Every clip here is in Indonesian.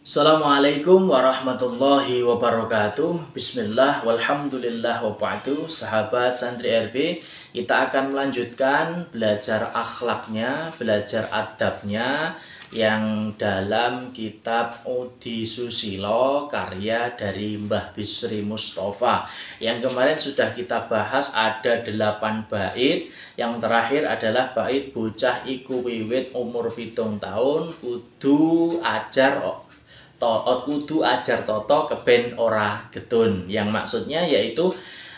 Assalamualaikum warahmatullahi wabarakatuh. Bismillah, walhamdulillah, waba'du. Sahabat santri RB, kita akan melanjutkan belajar akhlaknya, belajar adabnya yang dalam kitab Udi Susilo karya dari Mbah Bisri Mustafa. Yang kemarin sudah kita bahas ada 8 bait. Yang terakhir adalah bait bocah iku wiwit umur 7 tahun kudu ajar toto keben ora getun, yang maksudnya yaitu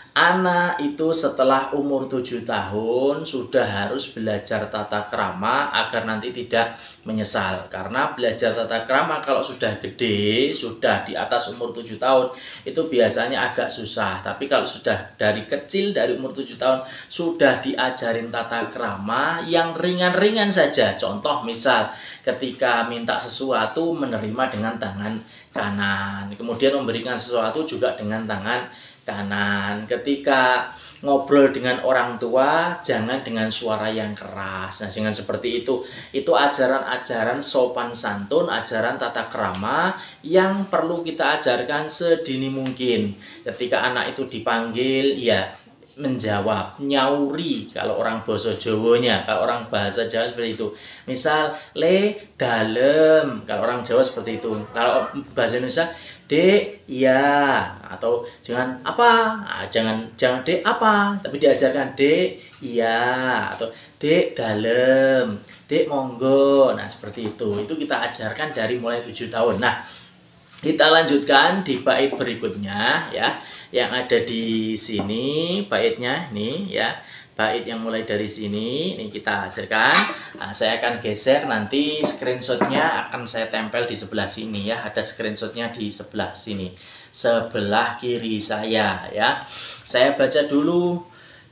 anak itu setelah umur 7 tahun sudah harus belajar tata krama agar nanti tidak menyesal. Karena belajar tata krama kalau sudah gede, sudah di atas umur 7 tahun itu biasanya agak susah. Tapi kalau sudah dari kecil, dari umur 7 tahun sudah diajarin tata krama yang ringan-ringan saja. Contoh misal ketika minta sesuatu menerima dengan tangan kanan, kemudian memberikan sesuatu juga dengan tangan kanan. Ketika ngobrol dengan orang tua jangan dengan suara yang keras. Nah, jangan seperti itu. Itu ajaran-ajaran sopan santun, ajaran tata krama yang perlu kita ajarkan sedini mungkin. Ketika anak itu dipanggil, ya menjawab, nyauri kalau orang bahasa Jawanya, kalau orang bahasa Jawa seperti itu. Misal le dalem, kalau orang Jawa seperti itu. Kalau bahasa Indonesia dek ya, atau jangan apa, jangan dek apa, tapi diajarkan dek iya, atau dek dalem, dek monggo. Nah, seperti itu kita ajarkan dari mulai 7 tahun. Nah, kita lanjutkan di bait berikutnya ya, yang ada di sini baitnya nih ya. Bait yang mulai dari sini ini kita ajarkan. Nah, saya akan geser, nanti screenshotnya akan saya tempel di sebelah sini ya. Ada screenshotnya di sebelah sini, sebelah kiri saya ya. Saya baca dulu.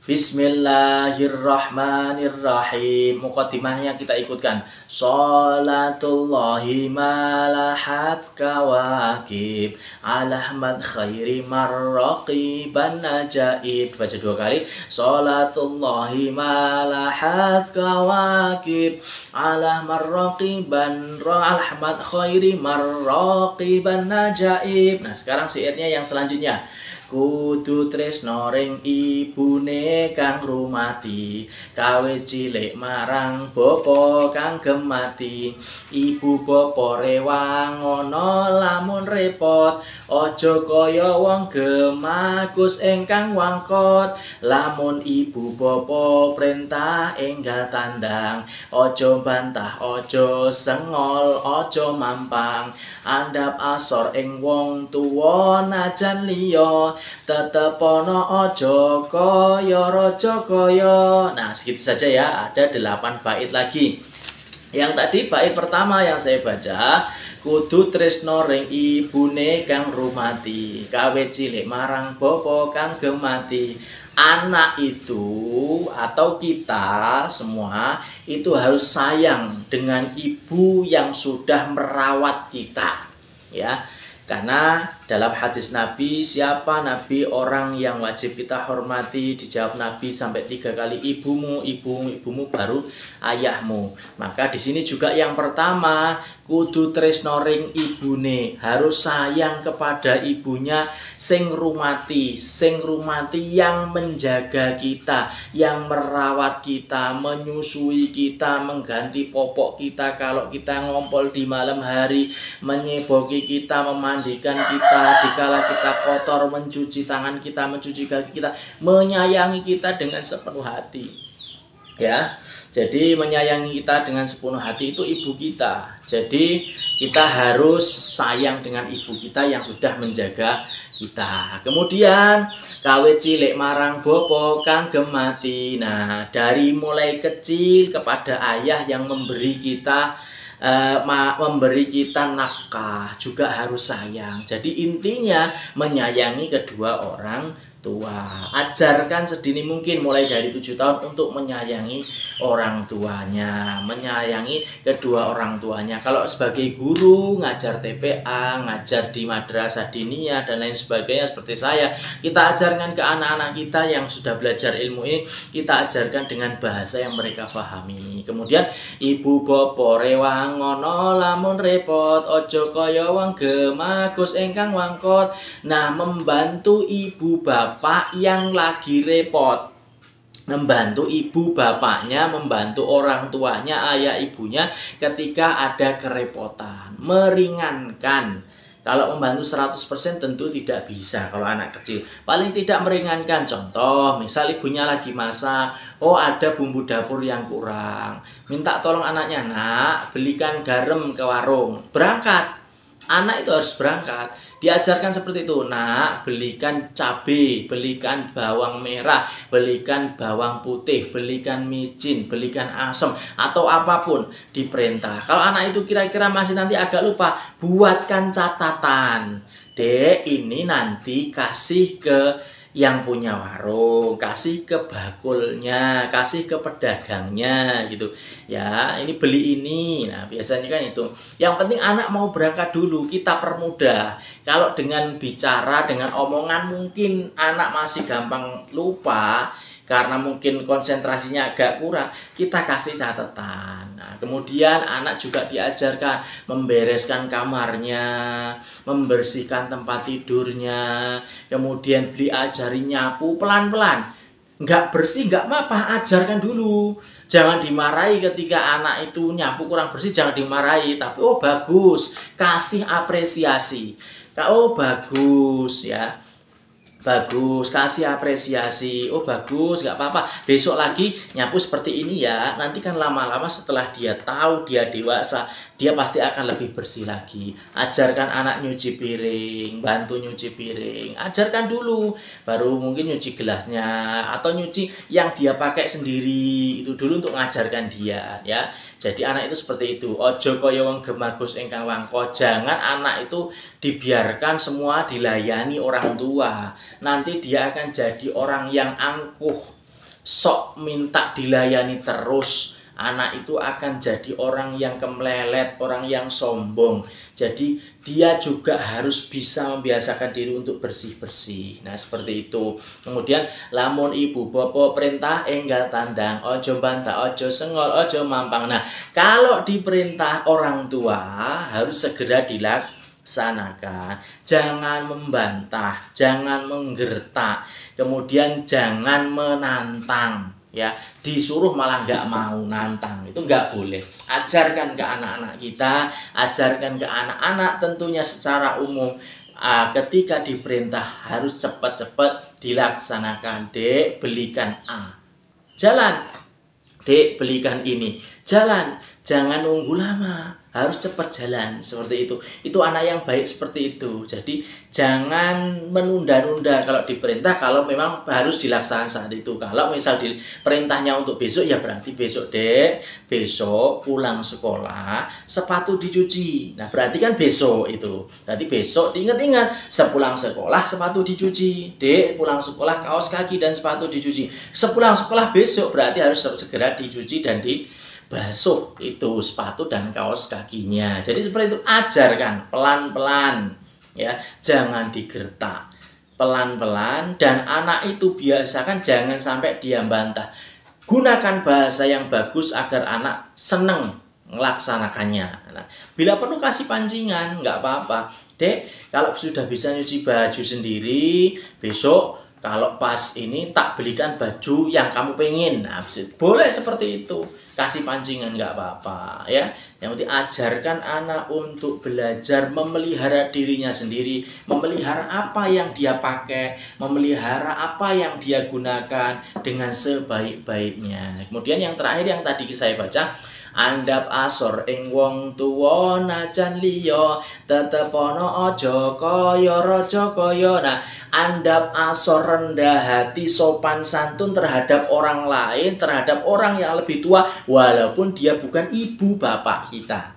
Bismillahirrahmanirrahim. Muqaddimahnya kita ikutkan. Salatullahi malahat kawakib alahmad khairi marraqiban najaib. Baca 2 kali. Salatullahi malahat kawakib alahmad marraqiban alahmad khairi marraqiban najaib. Nah, sekarang syairnya yang selanjutnya. Kudu tresno ring ibune kang rumati, kawe cilik marang bapa kang gemati. Ibu bapa rewang ana lamun repot, aja kaya wong gemagus ingkang wangkot. Lamun ibu bapa perintah enggal tandang, aja bantah, aja sengol, aja mampang. Andhap asor ing wong tuwa najan liya, tetep ana aja kaya raja kaya. Nah, segitu saja ya. Ada 8 bait lagi. Yang tadi bait pertama yang saya baca, kudu tresno ring ibune kang rumati, kawe cilik marang bapa kang gemati. Anak itu atau kita semua itu harus sayang dengan ibu yang sudah merawat kita ya. Karena dalam hadis Nabi, siapa Nabi orang yang wajib kita hormati? Dijawab Nabi sampai 3 kali, ibumu, ibumu, ibumu, baru ayahmu. Maka di sini juga yang pertama, kudu tresno ring ibune, harus sayang kepada ibunya sing rumati yang menjaga kita, yang merawat kita, menyusui kita, mengganti popok kita kalau kita ngompol di malam hari, menyeboki kita, memandikan kita dikala kita kotor, mencuci tangan kita, mencuci kaki kita, menyayangi kita dengan sepenuh hati ya. Jadi menyayangi kita dengan sepenuh hati itu ibu kita. Jadi kita harus sayang dengan ibu kita yang sudah menjaga kita. Kemudian kawe cilik marang bapa kang gemati. Nah, dari mulai kecil kepada ayah yang memberi kita nafkah juga harus sayang. Jadi intinya menyayangi kedua orang tua. Ajarkan sedini mungkin mulai dari 7 tahun untuk menyayangi orang tuanya, menyayangi kedua orang tuanya. Kalau sebagai guru, ngajar TPA, ngajar di madrasah diniyah dan lain sebagainya seperti saya, kita ajarkan ke anak-anak kita yang sudah belajar ilmu ini, kita ajarkan dengan bahasa yang mereka pahami. Kemudian ibu bapak rewang ngono lamun repot, ojo kaya wong gemagus ingkang wangkot. Nah, membantu ibu bapak yang lagi repot, membantu ibu bapaknya, membantu orang tuanya, ayah ibunya ketika ada kerepotan, meringankan. Kalau membantu 100% tentu tidak bisa kalau anak kecil. Paling tidak meringankan. Contoh, misal ibunya lagi masak, oh ada bumbu dapur yang kurang, minta tolong anaknya, nak belikan garam ke warung, berangkat. Anak itu harus berangkat. Diajarkan seperti itu, nak belikan cabai, belikan bawang merah, belikan bawang putih, belikan micin, belikan asam, atau apapun diperintah. Kalau anak itu kira-kira masih nanti agak lupa, buatkan catatan. Dek, ini nanti kasih ke yang punya warung, kasih ke bakulnya, kasih ke pedagangnya gitu. Ya, ini beli ini. Nah, biasanya kan itu. Yang penting anak mau berangkat dulu, kita permudah. Kalau dengan bicara, dengan omongan mungkin anak masih gampang lupa karena mungkin konsentrasinya agak kurang, kita kasih catatan. Nah, kemudian anak juga diajarkan membereskan kamarnya, membersihkan tempat tidurnya, kemudian diajari nyapu pelan-pelan. Nggak bersih nggak apa-apa, ajarkan dulu. Jangan dimarahi ketika anak itu nyapu kurang bersih, jangan dimarahi, tapi oh bagus, kasih apresiasi. Oh bagus ya, bagus, kasih apresiasi. Oh bagus, nggak apa-apa, besok lagi nyapu seperti ini ya. Nanti kan lama-lama setelah dia tahu, dia dewasa, dia pasti akan lebih bersih lagi. Ajarkan anak nyuci piring, bantu nyuci piring, ajarkan dulu, baru mungkin nyuci gelasnya atau nyuci yang dia pakai sendiri. Itu dulu untuk ngajarkan dia ya. Jadi anak itu seperti itu. Ojo kaya wong gemagus ingkang wangko. Jangan anak itu dibiarkan semua dilayani orang tua. Nanti dia akan jadi orang yang angkuh, sok minta dilayani terus. Anak itu akan jadi orang yang kemelelet, orang yang sombong. Jadi dia juga harus bisa membiasakan diri untuk bersih-bersih. Nah, seperti itu. Kemudian lamun ibu bapak perintah enggal tandang, ojo bantah, ojo sengol, ojo mampang. Nah, kalau diperintah orang tua harus segera dilaksanakan. Jangan membantah, jangan menggertak, kemudian jangan menantang. Ya, disuruh malah nggak mau nantang, itu nggak boleh. Ajarkan ke anak-anak kita, ajarkan ke anak-anak tentunya secara umum. Ketika diperintah harus cepat-cepat dilaksanakan. Dek, belikan A, jalan. Dek, belikan ini, jalan. Jangan nunggu lama, harus cepat jalan. Seperti itu. Itu anak yang baik seperti itu. Jadi jangan menunda-nunda kalau diperintah, kalau memang harus dilaksanakan saat itu. Kalau misal perintahnya untuk besok, ya berarti besok. Dek, besok pulang sekolah sepatu dicuci. Nah, berarti kan besok itu. Berarti besok diingat-ingat, sepulang sekolah sepatu dicuci. Dek, pulang sekolah kaos kaki dan sepatu dicuci. Sepulang sekolah besok berarti harus segera dicuci dan dibasuh itu sepatu dan kaos kakinya. Jadi seperti itu, ajarkan pelan-pelan ya, jangan digertak, pelan-pelan. Dan anak itu biasakan jangan sampai dia bantah. Gunakan bahasa yang bagus agar anak seneng melaksanakannya. Nah, bila perlu kasih pancingan, nggak apa-apa. Dek, kalau sudah bisa nyuci baju sendiri, besok kalau pas ini tak belikan baju yang kamu pengen. Nah, boleh seperti itu. Kasih pancingan nggak apa-apa ya. Yang penting ajarkan anak untuk belajar memelihara dirinya sendiri, memelihara apa yang dia pakai, memelihara apa yang dia gunakan dengan sebaik-baiknya. Kemudian yang terakhir yang tadi saya baca, andap asor ing wong tuwa najan liya tetep ana aja kaya raja kaya. Nah, andap asor rendah hati, sopan santun terhadap orang lain, terhadap orang yang lebih tua walaupun dia bukan ibu bapak kita.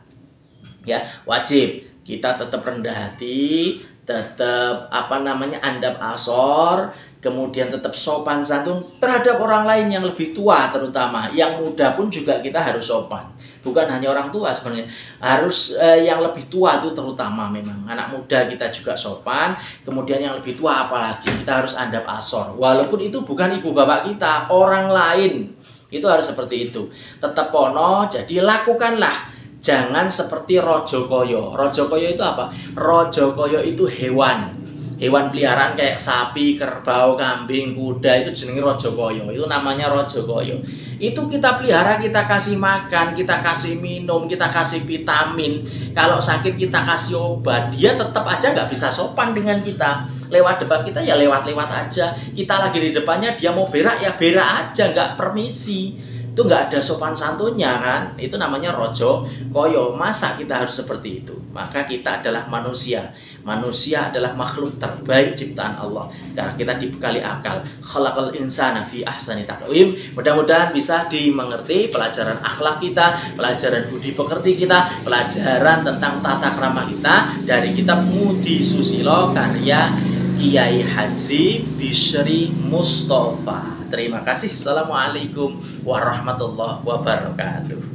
Ya, wajib kita tetap rendah hati, tetap andap asor kemudian tetap sopan santun terhadap orang lain yang lebih tua, terutama yang muda pun juga kita harus sopan. Bukan hanya orang tua sebenarnya, harus yang lebih tua itu terutama. Memang anak muda kita juga sopan, kemudian yang lebih tua apalagi kita harus andap asor, walaupun itu bukan ibu bapak kita, orang lain itu harus seperti itu. Tetap pono, jadi lakukanlah. Jangan seperti rojo koyo. Rojo koyo itu apa? Rojo koyo itu hewan peliharaan kayak sapi, kerbau, kambing, kuda, itu jenenge rojo koyo. Itu namanya rojo koyo. Itu kita pelihara, kita kasih makan, kita kasih minum, kita kasih vitamin. Kalau sakit kita kasih obat, dia tetap aja nggak bisa sopan dengan kita. Lewat depan kita ya lewat-lewat aja. Kita lagi di depannya, dia mau berak ya berak aja, nggak permisi. Itu nggak ada sopan santunnya kan. Itu namanya rojo koyo. Masa kita harus seperti itu? Maka kita adalah manusia. Manusia adalah makhluk terbaik ciptaan Allah karena kita dibekali akal. Khalaqal insana fi ahsani taqwim. Mudah-mudahan bisa dimengerti pelajaran akhlak kita, pelajaran budi pekerti kita, pelajaran tentang tata krama kita dari kitab Mudi Susilo karya Kiai Hajri Bishri Mustafa. Terima kasih. Assalamualaikum warahmatullahi wabarakatuh.